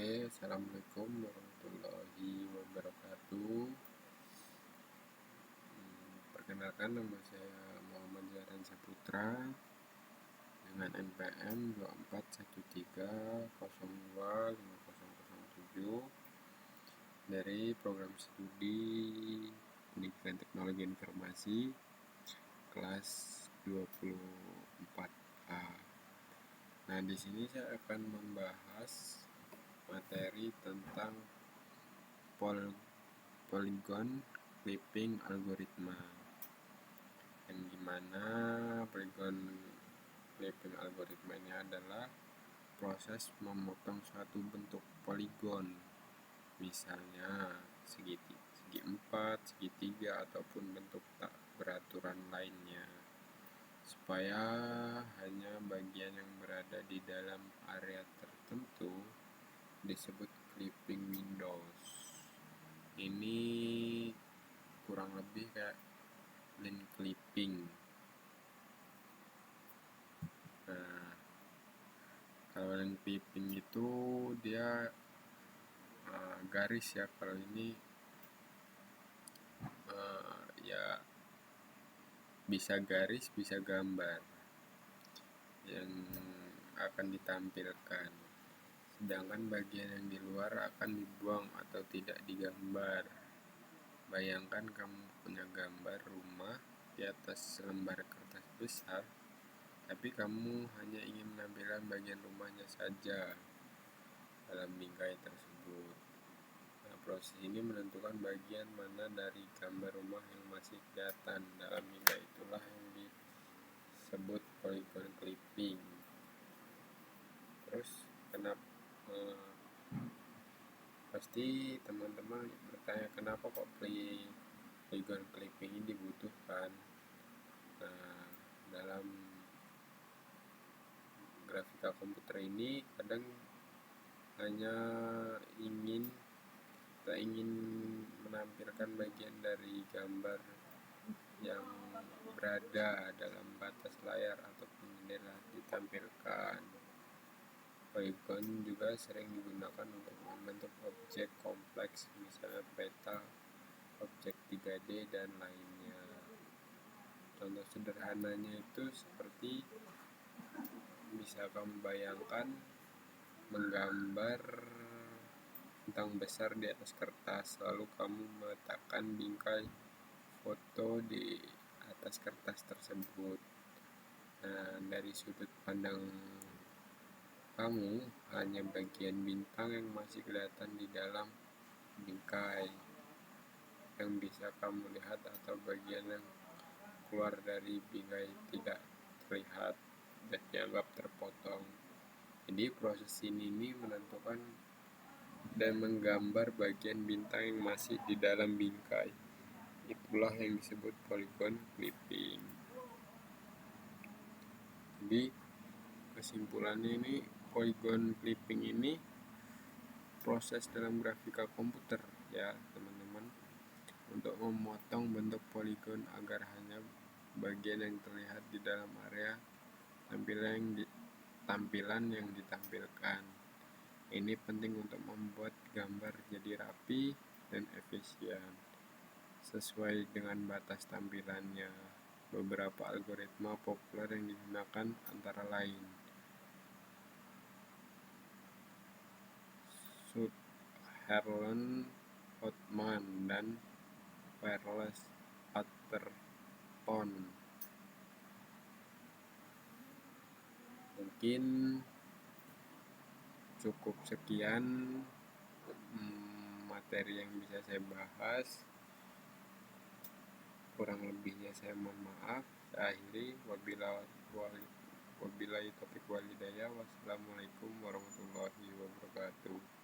Assalamualaikum warahmatullahi wabarakatuh. Perkenalkan, nama saya Muhammad Zahran Saputra dengan NPM 2413025007 dari program studi Pendidikan Teknologi Informasi kelas 24A. Nah, di sini saya akan membahas materi tentang polygon clipping algoritma, yang dimana polygon clipping algoritma ini adalah proses memotong suatu bentuk poligon, misalnya segi 4, segitiga, ataupun bentuk tak beraturan lainnya, supaya hanya bagian yang berada di dalam area tertentu disebut clipping windows. Ini kurang lebih kayak line clipping. Nah, kalau line clipping itu dia garis ya. Kalau ini ya bisa garis, bisa gambar yang akan ditampilkan, sedangkan bagian yang di luar akan dibuang atau tidak digambar. Bayangkan kamu punya gambar rumah di atas lembar kertas besar, tapi kamu hanya ingin menampilkan bagian rumahnya saja dalam bingkai tersebut. Nah, proses ini menentukan bagian mana dari gambar rumah yang masih kelihatan dalam bingkai, itulah yang disebut polygon clipping. Terus pasti teman-teman bertanya, kenapa kok polygon clipping ini dibutuhkan? Nah, dalam grafika komputer ini kadang hanya ingin menampilkan bagian dari gambar yang berada dalam batas layar ataupun jendela ditampilkan. Polygon juga sering digunakan untuk membentuk objek kompleks, misalnya peta, objek 3D, dan lainnya. Contoh sederhananya itu seperti bisa kamu bayangkan menggambar bintang besar di atas kertas, lalu kamu meletakkan bingkai foto di atas kertas tersebut. Nah, dari sudut pandang kamu hanya bagian bintang yang masih kelihatan di dalam bingkai yang bisa kamu lihat, atau bagian yang keluar dari bingkai tidak terlihat dan dianggap terpotong. Jadi proses ini menentukan dan menggambar bagian bintang yang masih di dalam bingkai. Itulah yang disebut polygon clipping. Jadi kesimpulannya ini, polygon clipping ini proses dalam grafika komputer ya teman-teman, untuk memotong bentuk poligon agar hanya bagian yang terlihat di dalam area tampilan yang ditampilkan. Ini penting untuk membuat gambar jadi rapi dan efisien sesuai dengan batas tampilannya. Beberapa algoritma populer yang digunakan antara lain Sutherland, Hotman, dan Verles Atherton. Mungkin cukup sekian materi yang bisa saya bahas. Kurang lebihnya saya mohon maaf. Saya akhiri, wabillahi taufiq wal hidayah. Wassalamualaikum warahmatullahi wabarakatuh.